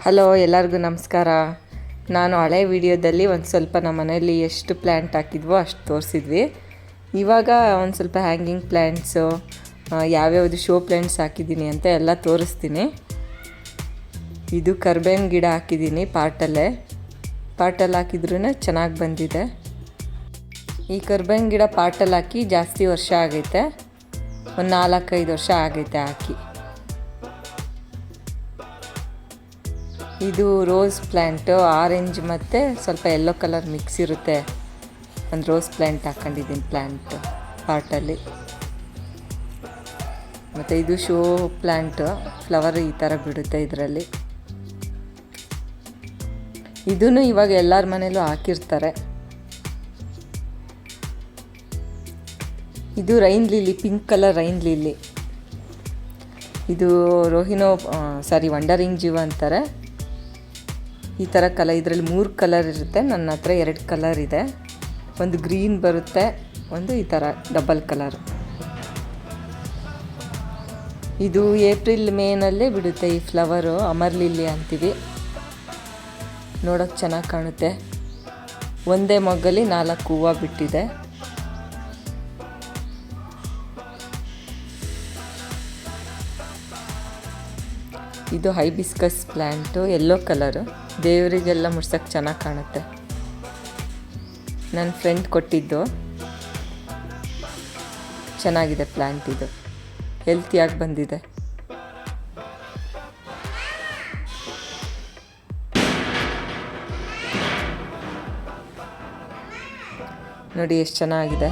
Hello, ಎಲ್ಲರಿಗೂ ನಮಸ್ಕಾರ. ನಾನು ಹಳೆ ವಿಡಿಯೋದಲ್ಲಿ ಒಂದು ಸ್ವಲ್ಪ ನಮ್ಮ ಮನೆಯಲ್ಲಿ ಎಷ್ಟು ಪ್ಲ್ಯಾಂಟ್ ಹಾಕಿದ್ವೋ ಅಷ್ಟು ತೋರಿಸಿದ್ವಿ. ಇವಾಗ ಒಂದು ಸ್ವಲ್ಪ ಹ್ಯಾಂಗಿಂಗ್ ಪ್ಲ್ಯಾಂಟ್ಸು, ಯಾವ್ಯಾವುದು ಶೋ ಪ್ಲ್ಯಾಂಟ್ಸ್ ಹಾಕಿದ್ದೀನಿ ಅಂತ ಎಲ್ಲ ತೋರಿಸ್ತೀನಿ. ಇದು ಕರ್ಬೇವಿನ ಗಿಡ ಹಾಕಿದ್ದೀನಿ ಪಾಟಲ್ಲಿ ಹಾಕಿದ್ರೂ ಚೆನ್ನಾಗಿ ಬಂದಿದೆ. ಈ ಕರ್ಬೇವಿನ ಗಿಡ ಪಾಟಲ್ಲಿ ಹಾಕಿ ಜಾಸ್ತಿ ವರ್ಷ ಆಗೈತೆ, ಒಂದು 4-5 ವರ್ಷ ಆಗೈತೆ ಹಾಕಿ. ಇದು ರೋಸ್ ಪ್ಲ್ಯಾಂಟು, ಆರೆಂಜ್ ಮತ್ತು ಸ್ವಲ್ಪ ಯೆಲ್ಲೋ ಕಲರ್ ಮಿಕ್ಸ್ ಇರುತ್ತೆ. ಒಂದು ರೋಸ್ ಪ್ಲ್ಯಾಂಟ್ ಹಾಕ್ಕೊಂಡಿದ್ದೀನಿ ಪ್ಲ್ಯಾಂಟ್ ಪಾಟಲ್ಲಿ. ಮತ್ತು ಇದು ಶೋ ಪ್ಲ್ಯಾಂಟು, ಫ್ಲವರ್ ಈ ಥರ ಬಿಡುತ್ತೆ ಇದರಲ್ಲಿ. ಇದೂ ಇವಾಗ ಎಲ್ಲರ ಮನೇಲೂ ಹಾಕಿರ್ತಾರೆ. ಇದು rain lily, pink colour rain lily. ಇದು ವಂಡರಿಂಗ್ ಜೀವ ಅಂತಾರೆ. ಈ ಥರ ಇದರಲ್ಲಿ 3 ಕಲರ್ ಇರುತ್ತೆ. ನನ್ನ ಹತ್ರ 2 ಕಲರ್ ಇದೆ. ಒಂದು ಗ್ರೀನ್ ಬರುತ್ತೆ, ಒಂದು ಈ ಥರ ಡಬಲ್ ಕಲರ್. ಇದು ಏಪ್ರಿಲ್ ಮೇನಲ್ಲೇ ಬಿಡುತ್ತೆ ಈ ಫ್ಲವರು. ಅಮರ್ ಲಿಲ್ಲಿ ಅಂತೀವಿ. ನೋಡೋಕ್ಕೆ ಚೆನ್ನಾಗಿ ಕಾಣುತ್ತೆ. ಒಂದೇ ಮೊಗ್ಗಲ್ಲಿ 4 ಹೂವು ಬಿಟ್ಟಿದೆ. ಇದು ಹೈಬಿಸ್ಕಸ್ ಪ್ಲ್ಯಾಂಟು, ಯೆಲ್ಲೋ ಕಲರು. ದೇವರಿಗೆಲ್ಲ ಮುಡ್ಸೋಕ್ಕೆ ಚೆನ್ನಾಗಿ ಕಾಣುತ್ತೆ. ನನ್ನ ಫ್ರೆಂಡ್ ಕೊಟ್ಟಿದ್ದು. ಚೆನ್ನಾಗಿದೆ ಪ್ಲ್ಯಾಂಟ್, ಇದು ಹೆಲ್ತಿಯಾಗಿ ಬಂದಿದೆ. ನೋಡಿ ಎಷ್ಟು ಚೆನ್ನಾಗಿದೆ.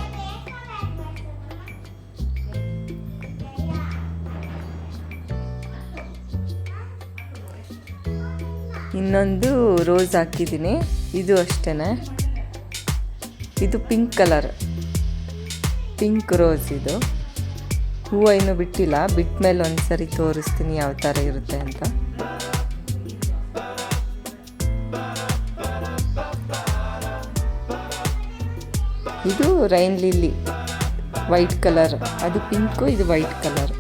ಇನ್ನೊಂದು ರೋಸ್ ಹಾಕಿದ್ದೀನಿ, ಇದು ಅಷ್ಟೇ. ಇದು ಪಿಂಕ್ ಕಲರ್, ಪಿಂಕ್ ರೋಸ್. ಇದು ಹೂವು ಇನ್ನೂ ಬಿಟ್ಟಿಲ್ಲ, ಬಿಟ್ಟ ಮೇಲೆ ಒಂದು ಸರಿ ತೋರಿಸ್ತೀನಿ ಯಾವ ಥರ ಇರುತ್ತೆ ಅಂತ. ಇದು ರೈನ್ ಲಿಲ್ಲಿ, ವೈಟ್ ಕಲರ್. ಅದು ಪಿಂಕು, ಇದು ವೈಟ್ ಕಲರ್.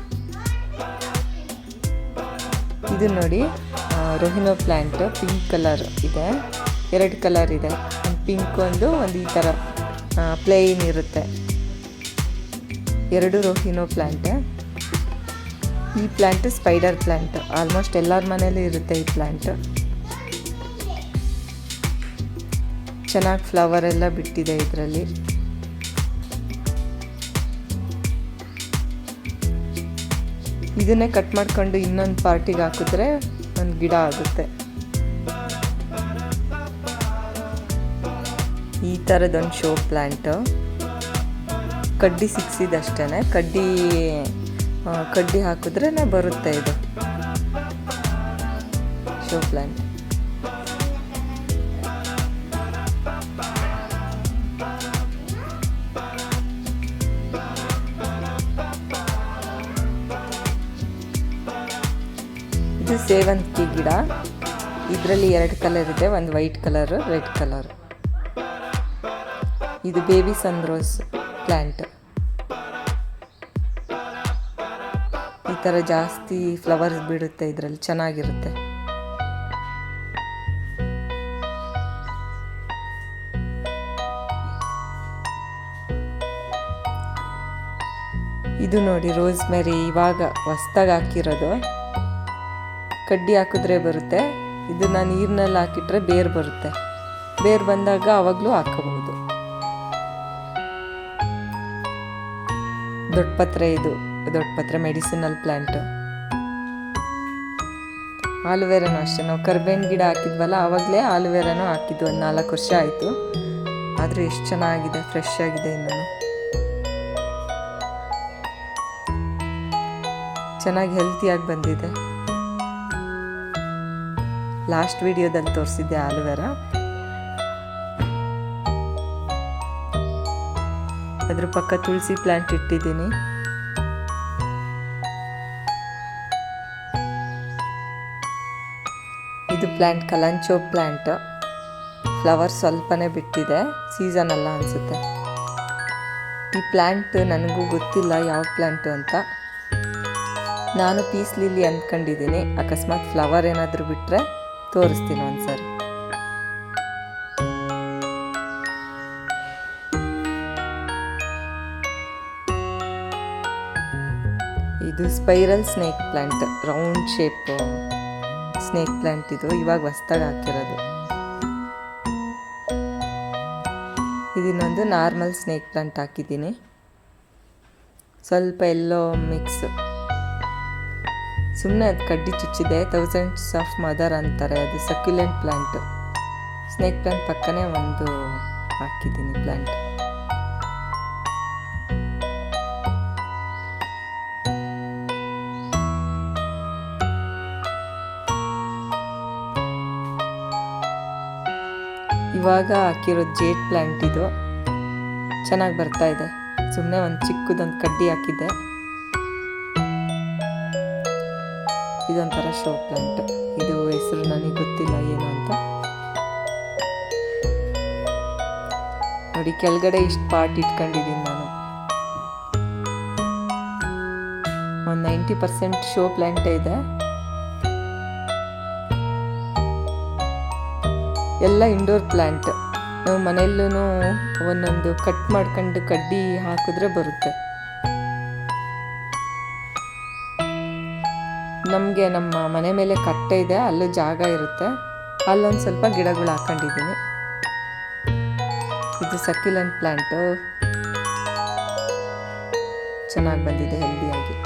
ಇದು ನೋಡಿ ರೋಹಿನೋ ಪ್ಲ್ಯಾಂಟ್, ಪಿಂಕ್ ಕಲರ್ ಇದೆ. 2 ಕಲರ್ ಇದೆ, ಒಂದು ಪಿಂಕ್, ಒಂದು ಈ ಥರ ಪ್ಲೇನ್ ಇರುತ್ತೆ. 2 ರೋಹಿನೋ ಪ್ಲ್ಯಾಂಟ್. ಈ ಪ್ಲ್ಯಾಂಟ್ ಸ್ಪೈಡರ್ ಪ್ಲ್ಯಾಂಟ್, ಆಲ್ಮೋಸ್ಟ್ ಎಲ್ಲರ ಮನೇಲೂ ಇರುತ್ತೆ ಈ ಪ್ಲ್ಯಾಂಟ್. ಚೆನ್ನಾಗಿ ಫ್ಲವರ್ ಎಲ್ಲ ಬಿಟ್ಟಿದೆ ಇದರಲ್ಲಿ. ಇದನ್ನೇ ಕಟ್ ಮಾಡ್ಕೊಂಡು ಇನ್ನೊಂದು ಪಾರ್ಟಿಗೆ ಹಾಕಿದ್ರೆ ಒಂದು ಗಿಡ ಆಗುತ್ತೆ. ಈ ಥರದೊಂದು ಶೋ ಪ್ಲ್ಯಾಂಟು. ಕಡ್ಡಿ ಸಿಕ್ಸಿದಷ್ಟೇ, ಕಡ್ಡಿ ಹಾಕಿದ್ರೇ ಬರುತ್ತೆ ಇದು ಶೋ ಪ್ಲ್ಯಾಂಟ್. ಇದು ಸೇವಂತಿಗೆ ಗಿಡ. ಇದರಲ್ಲಿ 2 ಕಲರ್ ಇದೆ, ಒಂದು ವೈಟ್ ಕಲರು, ರೆಡ್ ಕಲರ್. ಇದು ಬೇಬಿ ಸನ್ ರೋಸ್ ಪ್ಲ್ಯಾಂಟ್. ಈ ಥರ ಜಾಸ್ತಿ ಫ್ಲವರ್ಸ್ ಬಿಡುತ್ತೆ ಇದರಲ್ಲಿ, ಚೆನ್ನಾಗಿರುತ್ತೆ. ಇದು ನೋಡಿ ರೋಸ್ ಮೇರಿ, ಇವಾಗ ಹೊಸ್ದಾಗಿ ಹಾಕಿರೋದು. ಕಡ್ಡಿ ಹಾಕಿದ್ರೆ ಬರುತ್ತೆ. ಇದನ್ನ ನೀರಿನಲ್ಲಿ ಹಾಕಿಟ್ರೆ ಬೇರು ಬರುತ್ತೆ. ಬೇರು ಬಂದಾಗ ಆವಾಗಲೂ ಹಾಕಬಹುದು. ದೊಡ್ಡ ಪತ್ರೆ ಮೆಡಿಸಿನಲ್ ಪ್ಲ್ಯಾಂಟ್. ಆಲುವೆರಾನು ಅಷ್ಟೇ. ನಾವು ಕರ್ಬೇವಿನ ಗಿಡ ಹಾಕಿದ್ವಲ್ಲ, ಆವಾಗಲೇ ಆಲುವೆರಾನು ಹಾಕಿದ್ವಿ. ಒಂದು 4 ವರ್ಷ ಆಯಿತು. ಆದರೆ ಎಷ್ಟು ಚೆನ್ನಾಗಿದೆ, ಫ್ರೆಶ್ ಆಗಿದೆ. ಇನ್ನೂ ಚೆನ್ನಾಗಿ ಹೆಲ್ತಿಯಾಗಿ ಬಂದಿದೆ. ಲಾಸ್ಟ್ ವಿಡಿಯೋದಲ್ಲಿ ತೋರಿಸಿದ್ದೆ ಆಲುವೆರಾ. ಅದ್ರ ಪಕ್ಕ ತುಳಸಿ ಪ್ಲ್ಯಾಂಟ್ ಇಟ್ಟಿದ್ದೀನಿ. ಇದು ಪ್ಲ್ಯಾಂಟ್ ಕಲಂಚೋ ಪ್ಲ್ಯಾಂಟ್. ಫ್ಲವರ್ ಸ್ವಲ್ಪನೇ ಬಿಟ್ಟಿದೆ, ಸೀಸನ್ ಅಲ್ಲ ಅನಿಸುತ್ತೆ. ಈ ಪ್ಲ್ಯಾಂಟ್ ನನಗೂ ಗೊತ್ತಿಲ್ಲ ಯಾವ ಪ್ಲ್ಯಾಂಟು ಅಂತ. ನಾನು ಪೀಸ್ ಲಿಲ್ಲಿ ಅಂದ್ಕೊಂಡಿದ್ದೀನಿ. ಅಕಸ್ಮಾತ್ ಫ್ಲವರ್ ಏನಾದರೂ ಬಿಟ್ಟರೆ ತೋರಿಸ್ತೀನಿ ಒಂದ್ಸರಿ. ಇದು spiral snake plant, round shape snake plant. ಇದು ಇವಾಗ ಹೊಸ್ದಾಗಿ ಹಾಕಿರೋದು. ಇದನ್ನೊಂದು ನಾರ್ಮಲ್ ಸ್ನೇಕ್ ಪ್ಲಾಂಟ್ ಹಾಕಿದ್ದೀನಿ. ಸ್ವಲ್ಪ ಎಲ್ಲೋ ಮಿಕ್ಸ್, ಸುಮ್ಮನೆ ಅದು ಕಡ್ಡಿ ಚುಚ್ಚಿದೆ. ಥೌಸಂಡ್ಸ್ ಆಫ್ ಮದರ್ ಅಂತಾರೆ, ಅದು ಸಕ್ಯುಲೆಂಟ್ ಪ್ಲಾಂಟ್. ಸ್ನೇಕ್ ಪ್ಲಾಂಟ್ ಪಕ್ಕನೇ ಒಂದು ಹಾಕಿದ್ದೀನಿ ಪ್ಲಾಂಟ್. ಇವಾಗ ಹಾಕಿರೋದು ಜೇಡ್ ಪ್ಲಾಂಟ್. ಇದು ಚೆನ್ನಾಗಿ ಬರ್ತಾ ಇದೆ. ಸುಮ್ಮನೆ ಒಂದು ಚಿಕ್ಕದೊಂದು ಕಡ್ಡಿ ಹಾಕಿದ್ದೆ. ಇದೊಂಥರ ಶೋ ಪ್ಲಾಂಟ್. ಇದು ಹೆಸರು ನನಗೆ ಗೊತ್ತಿಲ್ಲ ಏನು ಅಂತ. ನೋಡಿ ಕೆಳಗಡೆ ಇಷ್ಟು ಪಾಟ್ ಇಟ್ಕೊಂಡಿದ್ದೀನಿ ನಾನು. ಒಂದು 90% ಶೋ ಪ್ಲಾಂಟೇ ಇದೆ. ಎಲ್ಲ ಇಂಡೋರ್ ಪ್ಲ್ಯಾಂಟ್. ನಾವು ಮನೆಯಲ್ಲೂ ಒಂದೊಂದು ಕಟ್ ಮಾಡ್ಕೊಂಡು ಕಡ್ಡಿ ಹಾಕಿದ್ರೆ ಬರುತ್ತೆ. ನಮಗೆ ನಮ್ಮ ಮನೆ ಮೇಲೆ ಕಟ್ಟೆ ಇದೆ, ಅಲ್ಲೂ ಜಾಗ ಇರುತ್ತೆ. ಅಲ್ಲೊಂದು ಸ್ವಲ್ಪ ಗಿಡಗಳು ಹಾಕೊಂಡಿದ್ದೀನಿ. ಇದು ಸಕ್ಯುಲೆಂಟ್ ಪ್ಲ್ಯಾಂಟು, ಚೆನ್ನಾಗಿ ಬಂದಿದೆ, ಹೆಲ್ದಿಯಾಗಿ.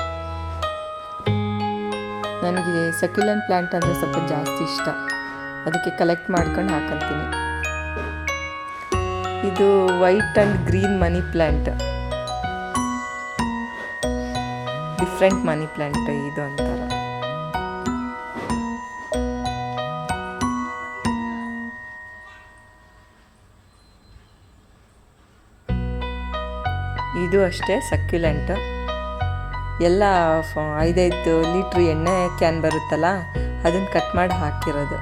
ನನಗೆ ಸಕ್ಯುಲೆಂಟ್ ಪ್ಲ್ಯಾಂಟ್ ಅಂದರೆ ಸ್ವಲ್ಪ ಜಾಸ್ತಿ ಇಷ್ಟ, ಅದಕ್ಕೆ ಕಲೆಕ್ಟ್ ಮಾಡ್ಕೊಂಡು ಹಾಕಂತೀನಿ. ಇದು white and green money plant, different money plant ಇದು ಅಂತಾರೆ. ಇದು ಅಷ್ಟೇ ಸಕ್ಯುಲೆಂಟ್. ಎಲ್ಲ 5-5 ಲೀಟ್ರ್ ಎಣ್ಣೆ ಕ್ಯಾನ್ ಬರುತ್ತಲ್ಲ, ಅದನ್ನು ಕಟ್ ಮಾಡಿ ಹಾಕಿರೋದು.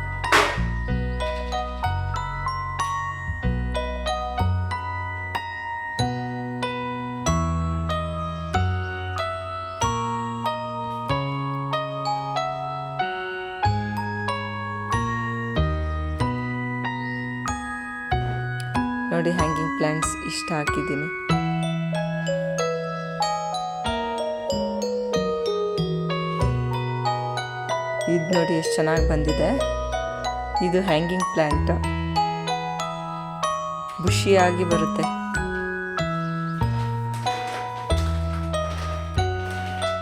ನೋಡಿ ಹ್ಯಾಂಗಿಂಗ್ ಪ್ಲಾಂಟ್ಸ್ ಇಷ್ಟ ಹಾಕಿದ್ದೀನಿ. ಇದು ನೋಡಿ ಎಷ್ಟು ಚೆನ್ನಾಗಿ ಬಂದಿದೆ. ಇದು ಹ್ಯಾಂಗಿಂಗ್ ಪ್ಲಾಂಟ್, ಬುಷಿಯಾಗಿ ಬರುತ್ತೆ.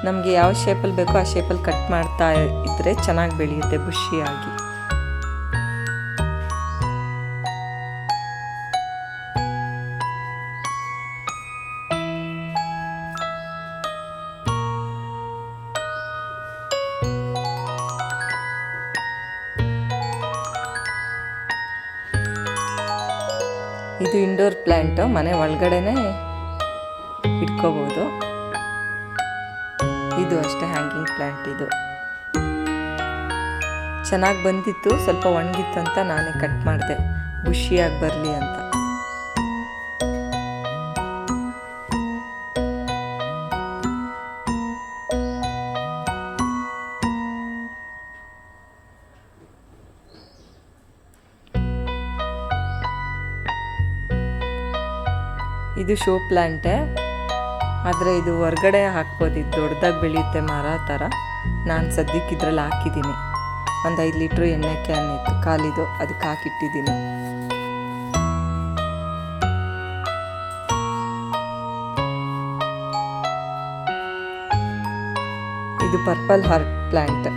ನಮಗೆ ಯಾವ ಶೇಪಲ್ಲಿ ಬೇಕೋ ಆ ಶೇಪಲ್ಲಿ ಕಟ್ ಮಾಡ್ತಾ ಇದ್ದರೆ ಚೆನ್ನಾಗಿ ಬೆಳೆಯುತ್ತೆ ಬುಷಿಯಾಗಿ. ಇದು ಇಂಡೋರ್ ಪ್ಲ್ಯಾಂಟು, ಮನೆ ಒಳಗಡೆನೇ ಇಟ್ಕೋಬೋದು. ಇದು ಅಷ್ಟೇ ಹ್ಯಾಂಗಿಂಗ್ ಪ್ಲ್ಯಾಂಟ್. ಇದು ಚೆನ್ನಾಗಿ ಬಂದಿತ್ತು, ಸ್ವಲ್ಪ ಒಣಗಿತ್ತಂತ ನಾನೇ ಕಟ್ ಮಾಡಿದೆ, ಬುಷಿಯಾಗಿ ಬರಲಿ ಅಂತ. ಇದು ಶೋ ಪ್ಲ್ಯಾಂಟೇ, ಆದರೆ ಇದು ಹೊರ್ಗಡೆ ಹಾಕ್ಬೋದು. ಇದು ದೊಡ್ಡದಾಗಿ ಬೆಳೆಯುತ್ತೆ ಮರ ಥರ. ನಾನು ಸದ್ಯಕ್ಕೆ ಇದರಲ್ಲಿ ಹಾಕಿದ್ದೀನಿ. ಒಂದು 5 ಲೀಟ್ರ್ ಎಣ್ಣೆ ಕ್ಯಾನ್ ಇತ್ತು ಖಾಲಿದು, ಅದಕ್ಕೆ ಹಾಕಿಟ್ಟಿದ್ದೀನಿ. ಇದು purple heart plant,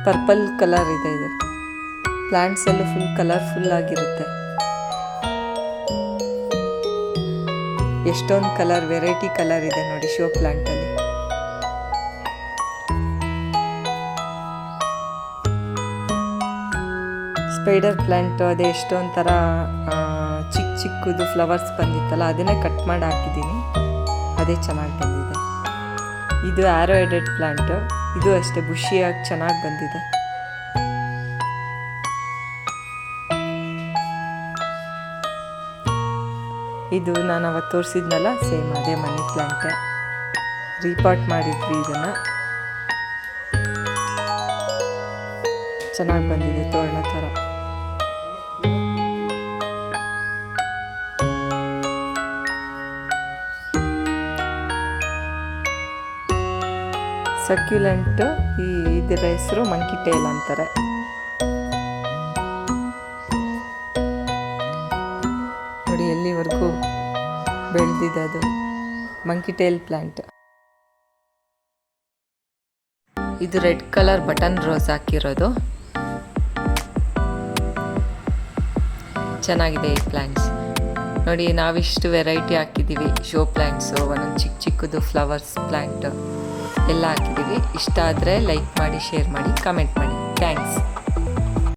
purple colour ಇದೆ. ಇದು ಪ್ಲ್ಯಾಂಟ್ಸ್ ಎಲ್ಲ ಫುಲ್ ಕಲರ್ಫುಲ್ ಆಗಿರುತ್ತೆ. ಎಷ್ಟೊಂದು ಕಲರ್, ವೆರೈಟಿ ಕಲರ್ ಇದೆ ನೋಡಿ ಶೋ ಪ್ಲ್ಯಾಂಟಲ್ಲಿ. ಸ್ಪೈಡರ್ ಪ್ಲ್ಯಾಂಟು ಅದೇ ಎಷ್ಟೊಂದು ಥರ ಚಿಕ್ಕ ಚಿಕ್ಕದು ಫ್ಲವರ್ಸ್ ಬಂದಿತ್ತಲ್ಲ, ಅದನ್ನೇ ಕಟ್ ಮಾಡಿ ಹಾಕಿದ್ದೀನಿ. ಅದೇ ಚೆನ್ನಾಗಿ ಬಂದಿದೆ. ಇದು ಆರೋ ಹೆಡೆಡ್ ಪ್ಲ್ಯಾಂಟು, ಇದು ಅಷ್ಟೇ ಬುಷಿಯಾಗಿ ಚೆನ್ನಾಗಿ ಬಂದಿದೆ. ಇದು ನಾನು ಅವತ್ತು ತೋರಿಸಿದ್ನಲ್ಲ, ಸೇಮ್ ಅದೇ ಮನಿ ಪ್ಲ್ಯಾಂಟೇ. ರೀಪಾಟ್ ಮಾಡಿದ್ವಿ ಇದನ್ನು. ಚೆನ್ನಾಗಿ ಬಂದಿದೆ ತೋರಣ ಥರ. ಸಕ್ಯುಲೆಂಟ್, ಇದರ ಹೆಸರು ಮಂಕಿ ಟೇಲ್ ಅಂತಾರೆ. ನೋಡಿ ಎಲ್ಲಿವರೆಗೂ ಬೆಳೆದಿದೆ ಅದು ಮಂಕಿ ಟೇಲ್ ಪ್ಲ್ಯಾಂಟ್. ಇದು ರೆಡ್ ಕಲರ್ ಬಟನ್ ರೋಸ್ ಹಾಕಿರೋದು. ಚೆನ್ನಾಗಿದೆ ಈ ಪ್ಲ್ಯಾಂಟ್ಸ್. ನೋಡಿ ನಾವಿಷ್ಟು ವೆರೈಟಿ ಹಾಕಿದ್ದೀವಿ. ಶೋ ಪ್ಲ್ಯಾಂಟ್ಸು, ಒಂದೊಂದು ಚಿಕ್ಕ ಚಿಕ್ಕದು ಫ್ಲವರ್ಸ್ ಪ್ಲ್ಯಾಂಟ್ ಎಲ್ಲ ಹಾಕಿದ್ದೀವಿ. ಇಷ್ಟ ಆದರೆ ಲೈಕ್ ಮಾಡಿ, ಶೇರ್ ಮಾಡಿ, ಕಮೆಂಟ್ ಮಾಡಿ. ಥ್ಯಾಂಕ್ಸ್.